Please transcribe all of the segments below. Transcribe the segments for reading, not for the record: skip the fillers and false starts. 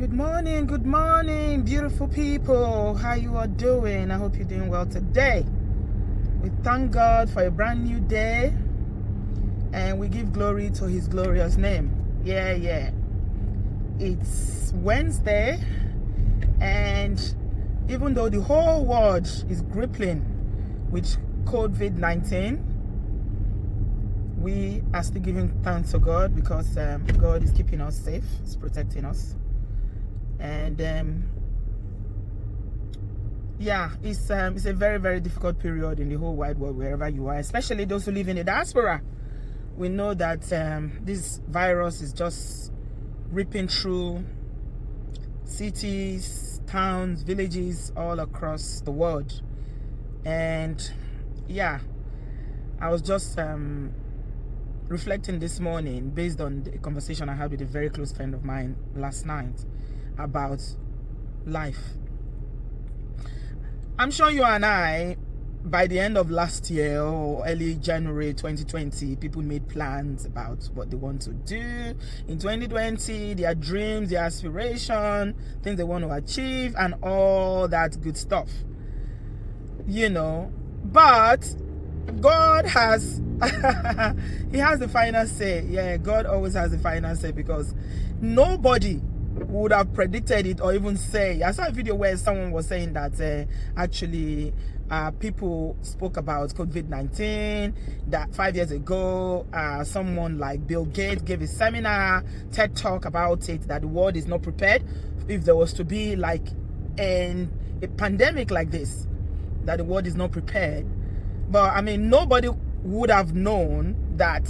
Good morning, beautiful people. How you are doing? I hope you're doing well today. We thank God for a brand new day, and we give glory to His glorious name. Yeah. It's Wednesday, and even though the whole world is grappling with COVID-19, we are still giving thanks to God because God is keeping us safe, He's protecting us. And it's a very, very difficult period in the whole wide world, wherever you are, especially those who live in the diaspora. We know that this virus is just ripping through cities, towns, villages all across the world. And I was just reflecting this morning based on the conversation I had with a very close friend of mine last night about life. I'm sure you and I, by the end of last year or early January 2020, people made plans about what they want to do in 2020, their dreams, their aspiration, things they want to achieve, and all that good stuff. But God has He has the final say. Yeah, God always has the final say, because nobody would have predicted it or even say. I saw a video where someone was saying that people spoke about COVID-19, that 5 years ago someone like Bill Gates gave a seminar, TED talk about it, that the world is not prepared if there was to be like a pandemic like this, that the world is not prepared. But I mean, nobody would have known that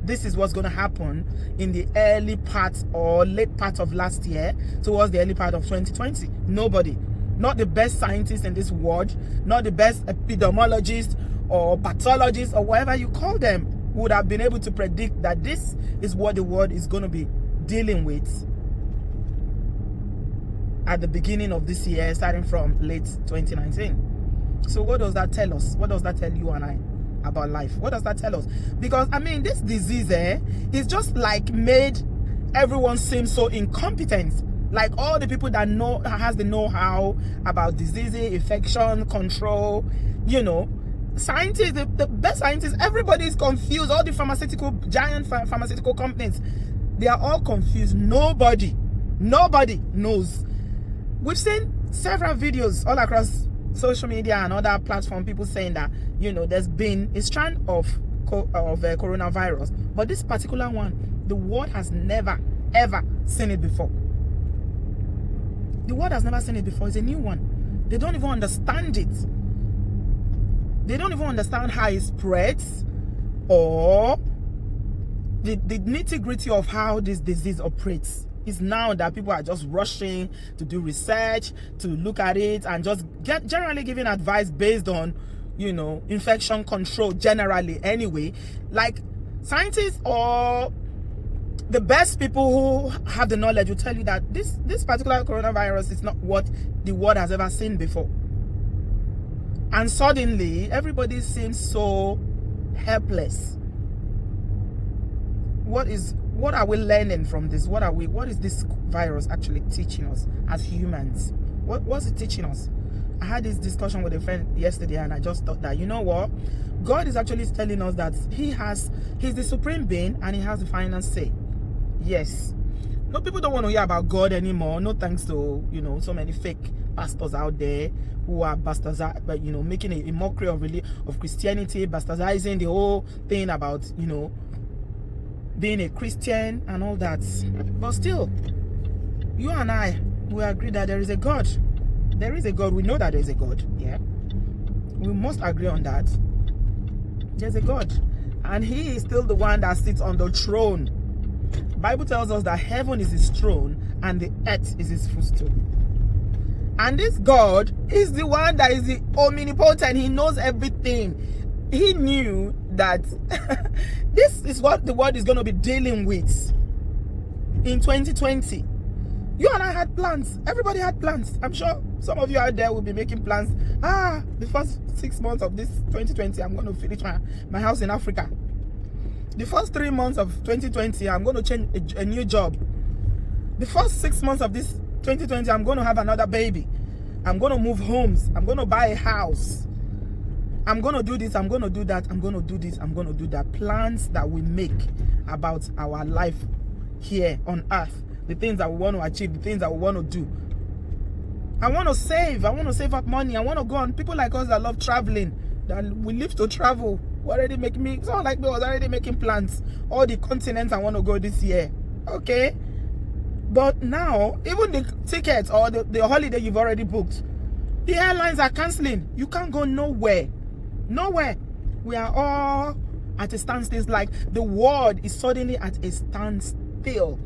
this is what's going to happen in the early part or late part of last year towards the early part of 2020. Nobody. Not the best scientists in this world, not the best epidemiologists or pathologists or whatever you call them, would have been able to predict that this is what the world is going to be dealing with at the beginning of this year, starting from late 2019. So what does that tell us? What does that tell you and I about life? What does that tell us? Because I mean, this disease is just like made everyone seem so incompetent. Like all the people that has the know-how about diseases, infection control, scientists, the best scientists, everybody is confused. All the giant pharmaceutical companies, they are all confused. Nobody knows. We've seen several videos all across social media and other platforms, people saying that there's been a strand of coronavirus, but this particular one, the world has never ever seen it before. The world has never seen it before. It's a new one. They don't even understand it. They don't even understand how it spreads or the nitty-gritty of how this disease operates. It's now that people are just rushing to do research, to look at it, and just generally giving advice based on, infection control generally anyway. Like scientists or the best people who have the knowledge will tell you that this particular coronavirus is not what the world has ever seen before. And suddenly, everybody seems so helpless. What are we learning from this? What is this virus actually teaching us as humans? What's it teaching us? I had this discussion with a friend yesterday, and I just thought that, what? God is actually telling us that He's the supreme being and He has the final say. Yes. No, people don't want to hear about God anymore. No thanks to, so many fake pastors out there who are making a mockery of Christianity, bastardizing the whole thing about, being a Christian and all that. But still, you and I, we agree that there is a God. There is a God. We know that there is a God. Yeah. We must agree on that. There's a God. And He is still the one that sits on the throne. The Bible tells us that heaven is His throne and the earth is His footstool. And this God is the one that is the omnipotent. He knows everything. He knew that this is what the world is going to be dealing with in 2020. You and I had plans. Everybody had plans. I'm sure some of you out there will be making plans. The first 6 months of this 2020, I'm going to finish my house in Africa. The first 3 months of 2020, I'm going to change a new job. The first 6 months of this 2020, I'm going to have another baby. I'm going to move homes. I'm going to buy a house. I'm going to do this. I'm going to do that. I'm going to do this. I'm going to do that. Plans that we make about our life here on earth. The things that we want to achieve. The things that we want to do. I want to save. I want to save up money. I want to go on. People like us that love traveling, that we live to travel. We already make me. Someone like me was already making plans. All the continents I want to go this year. Okay. But now, even the tickets or the holiday you've already booked, the airlines are cancelling. You can't go nowhere. Nowhere. We are all at a standstill. It's like the world is suddenly at a standstill.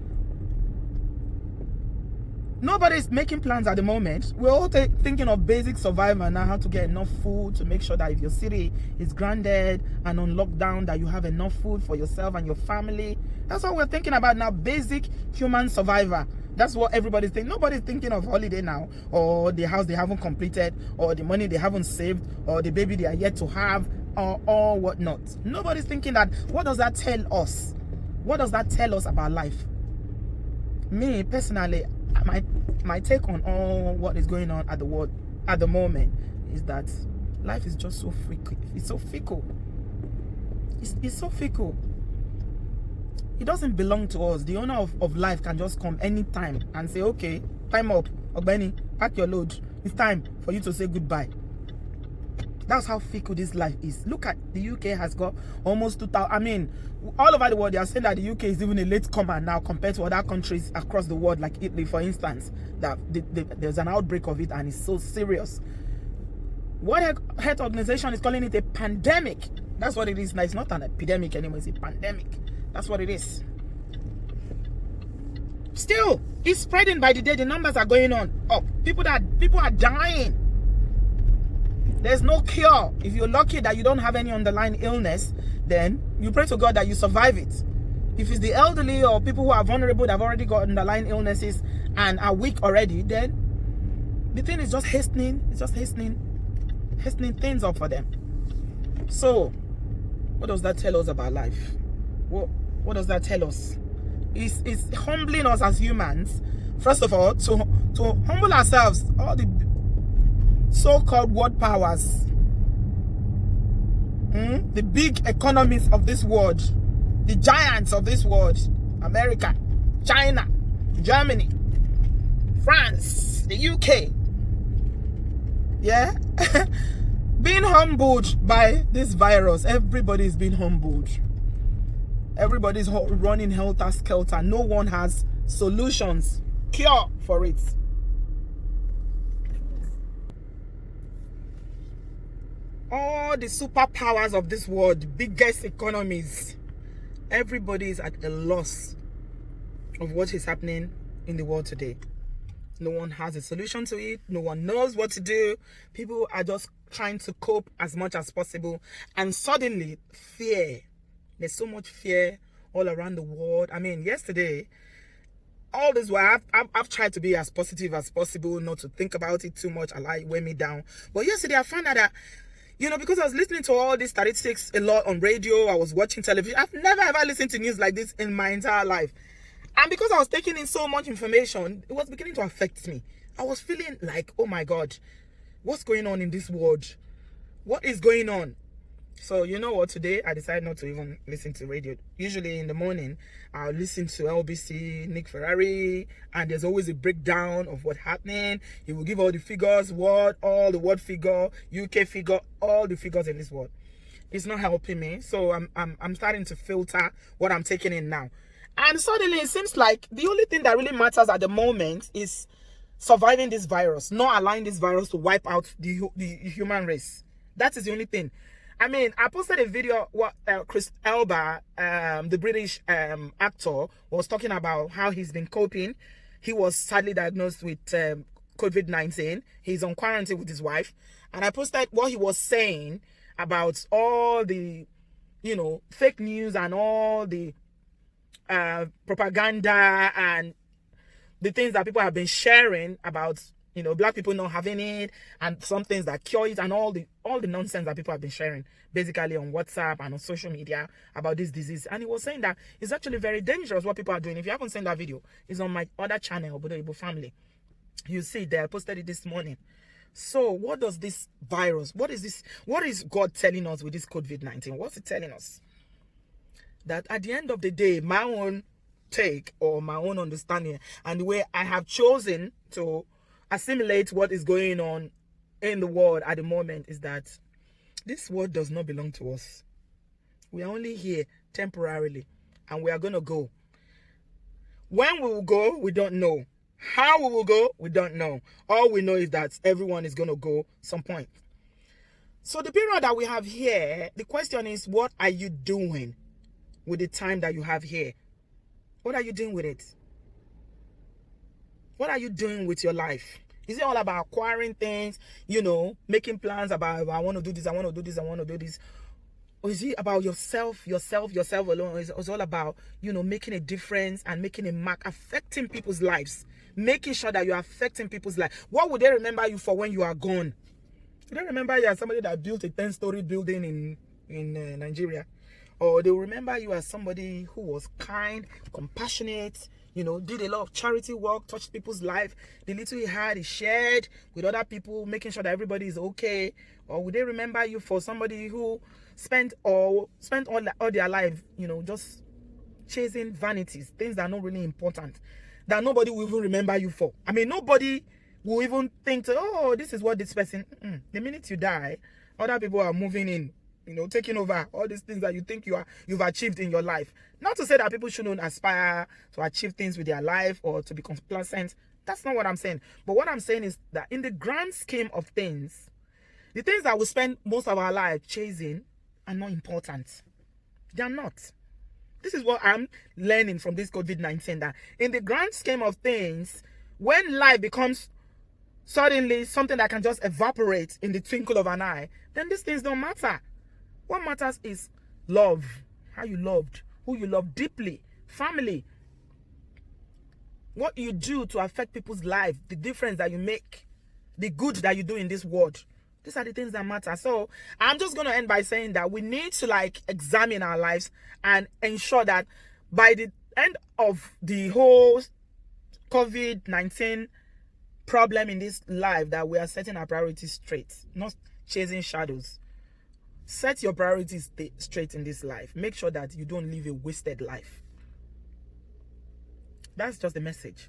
Nobody's making plans at the moment. We're all thinking of basic survival now, how to get enough food to make sure that if your city is grounded and on lockdown, that you have enough food for yourself and your family. That's what we're thinking about now, basic human survival. That's what everybody's thinking. Nobody's thinking of holiday now, or the house they haven't completed, or the money they haven't saved, or the baby they are yet to have, or whatnot. Nobody's thinking that. What does that tell us? What does that tell us about life? Me, personally, my take on all what is going on at the world at the moment is that life is just so fickle. It's so fickle. It's so fickle. It doesn't belong to us. The owner of life can just come anytime and say, okay, time up, Ogbeni, pack your load. It's time for you to say goodbye. That's how fickle this life is. Look at the UK has got almost 2,000. I mean, all over the world, they are saying that the UK is even a late comer now compared to other countries across the world, like Italy, for instance, that there's an outbreak of it and it's so serious. World Health Organization is calling it a pandemic. That's what it is now. It's not an epidemic anymore. It's a pandemic. That's what it is. Still, it's spreading by the day. The numbers are going on up. People are dying. There's no cure. If you're lucky that you don't have any underlying illness, then you pray to God that you survive it. If it's the elderly or people who are vulnerable that have already got underlying illnesses and are weak already, then the thing is just hastening. It's just hastening things up for them. So, what does that tell us about life? What does that tell us? It's humbling us as humans. First of all, to humble ourselves, all the so-called world powers, the big economies of this world, the giants of this world, America, China, Germany, France, the UK, yeah, being humbled by this virus. Everybody's being humbled. Everybody's running helter-skelter. No one has solutions, cure for it. All the superpowers of this world, the biggest economies, everybody is at a loss of what is happening in the world today. No one has a solution to it. No one knows what to do. People are just trying to cope as much as possible. And suddenly, fear. There's so much fear all around the world. I mean, yesterday, all this while, I've tried to be as positive as possible, not to think about it too much. I weigh me down. But yesterday, I found out that, because I was listening to all these statistics a lot on radio, I was watching television. I've never ever listened to news like this in my entire life. And because I was taking in so much information, it was beginning to affect me. I was feeling like, oh my God, what's going on in this world? What is going on? So you know what, today I decided not to even listen to radio. Usually in the morning, I'll listen to LBC, Nick Ferrari, and there's always a breakdown of what's happening. He will give all the figures, all the world figure, UK figure, all the figures in this world. It's not helping me. So I'm starting to filter what I'm taking in now. And suddenly it seems like the only thing that really matters at the moment is surviving this virus, not allowing this virus to wipe out the human race. That is the only thing. I mean, I posted a video what Chris Elba, the British actor, was talking about how he's been coping. He was sadly diagnosed with COVID-19. He's on quarantine with his wife. And I posted what he was saying about all the, fake news and all the propaganda and the things that people have been sharing about, black people not having it and some things that cure it and all the nonsense that people have been sharing basically on WhatsApp and on social media about this disease. And he was saying that it's actually very dangerous what people are doing. If you haven't seen that video, it's on my other channel, Obodo Family. You see there, I posted it this morning. So what does this virus, what is God telling us with this COVID-19? What's it telling us? That at the end of the day, my own take or my own understanding and the way I have chosen to assimilate what is going on in the world at the moment is that this world does not belong to us. We are only here temporarily and we are going to go. When we will go, we don't know. How we will go, we don't know. All we know is that everyone is going to go some point. So the period that we have here, the question is, what are you doing with the time that you have here? What are you doing with it? What are you doing with your life? Is it all about acquiring things, making plans about, I want to do this, I want to do this, I want to do this? Or is it about yourself alone? It's all about, making a difference and making a mark, affecting people's lives, making sure that you're affecting people's life. What would they remember you for when you are gone? Would they remember you as somebody that built a 10-story building in Nigeria? Or they will remember you as somebody who was kind, compassionate, did a lot of charity work, touched people's life. The little he had, he shared with other people, making sure that everybody is okay? Or would they remember you for somebody who spent all their life, just chasing vanities, things that are not really important, that nobody will even remember you for? I mean, nobody will even think, oh, this is what this person. The minute you die, other people are moving in, taking over all these things that you think you've achieved in your life. Not to say that people shouldn't aspire to achieve things with their life or to be complacent. That's not what I'm saying. But what I'm saying is that in the grand scheme of things, the things that we spend most of our life chasing are not important. They are not. This is what I'm learning from this COVID-19, that in the grand scheme of things, when life becomes suddenly something that can just evaporate in the twinkle of an eye, then these things don't matter. What matters is love, how you loved, who you love deeply, family, what you do to affect people's life, the difference that you make, the good that you do in this world. These are the things that matter. So I'm just going to end by saying that we need to examine our lives and ensure that by the end of the whole COVID-19 problem in this life, that we are setting our priorities straight, not chasing shadows. Set your priorities straight in this life. Make sure that you don't live a wasted life. That's just the message.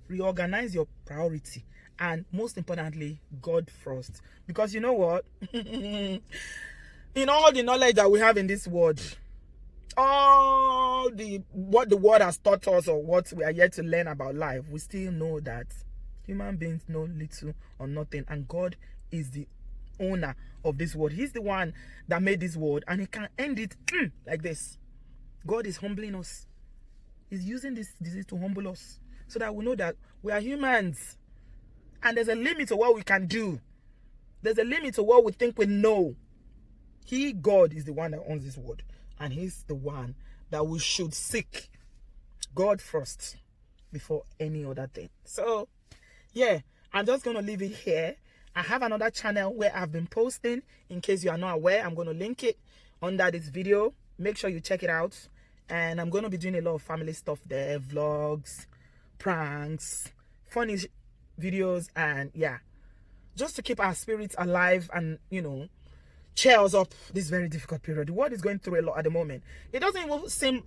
Reorganize your priority. And most importantly, God first. Because you know what? In all the knowledge that we have in this world, what the world has taught us or what we are yet to learn about life, we still know that human beings know little or nothing. And God is the owner of this world. He's the one that made this world, and he can end it like this. God is humbling us. He's using this disease to humble us so that we know that we are humans and there's a limit to what we can do. There's a limit to what we think we know. God is the one that owns this world, and he's the one that we should seek. God first before any other thing. So yeah, I'm just going to leave it here. I have another channel where I've been posting. In case you are not aware, I'm going to link it under this video. Make sure you check it out. And I'm going to be doing a lot of family stuff there. Vlogs, pranks, funny videos. And yeah, just to keep our spirits alive and, cheer us up this very difficult period. The world is going through a lot at the moment. It doesn't even seem,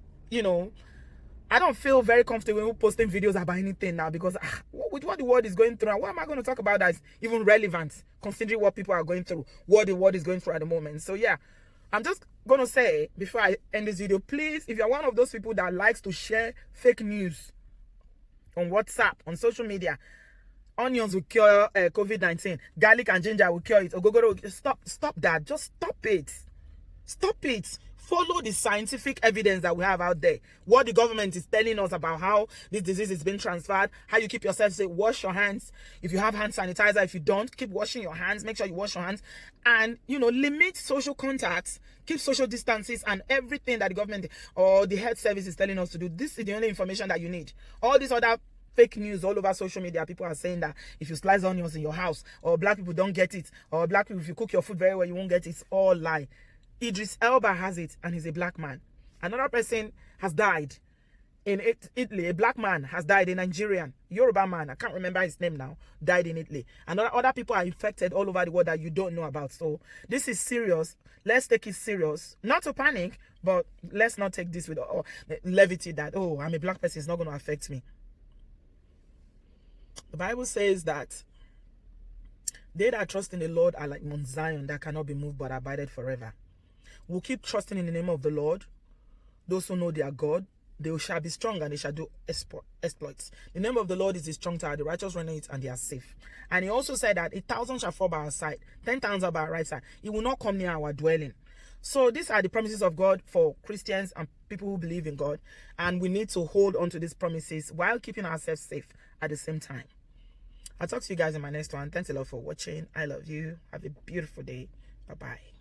I don't feel very comfortable posting videos about anything now, because with what the world is going through, and what am I going to talk about that is even relevant considering what people are going through, what the world is going through at the moment? So yeah, I'm just going to say before I end this video, please, if you're one of those people that likes to share fake news on WhatsApp, on social media, onions will cure COVID-19, garlic and ginger will cure it, ogogoro, stop that. Just stop it. Stop it. Follow the scientific evidence that we have out there. What the government is telling us about how this disease is being transferred, how you keep yourself safe. Wash your hands. If you have hand sanitizer, if you don't, keep washing your hands. Make sure you wash your hands. And, limit social contacts. Keep social distances and everything that the government or the health service is telling us to do. This is the only information that you need. All these other fake news all over social media, people are saying that if you slice onions in your house, or black people don't get it, or black people, if you cook your food very well, you won't get it. It's all lie. Idris Elba has it, and he's a black man. Another person has died. in Italy, a black man has died, a Nigerian, Yoruba man, I can't remember his name now, died in Italy. And other people are infected all over the world that you don't know about. So this is serious. Let's take it serious. Not to panic, but let's not take this with levity that, oh, I'm a black person, it's not going to affect me. The Bible says that they that trust in the Lord are like Mount Zion that cannot be moved but abided forever. We'll keep trusting in the name of the Lord. Those who know their God, they shall be strong and they shall do exploits. The name of the Lord is a strong tower. The righteous run in it and they are safe. And he also said that 1,000 shall fall by our side, 10,000 by our right side. It will not come near our dwelling. So these are the promises of God for Christians and people who believe in God. And we need to hold on to these promises while keeping ourselves safe at the same time. I'll talk to you guys in my next one. Thanks a lot for watching. I love you. Have a beautiful day. Bye-bye.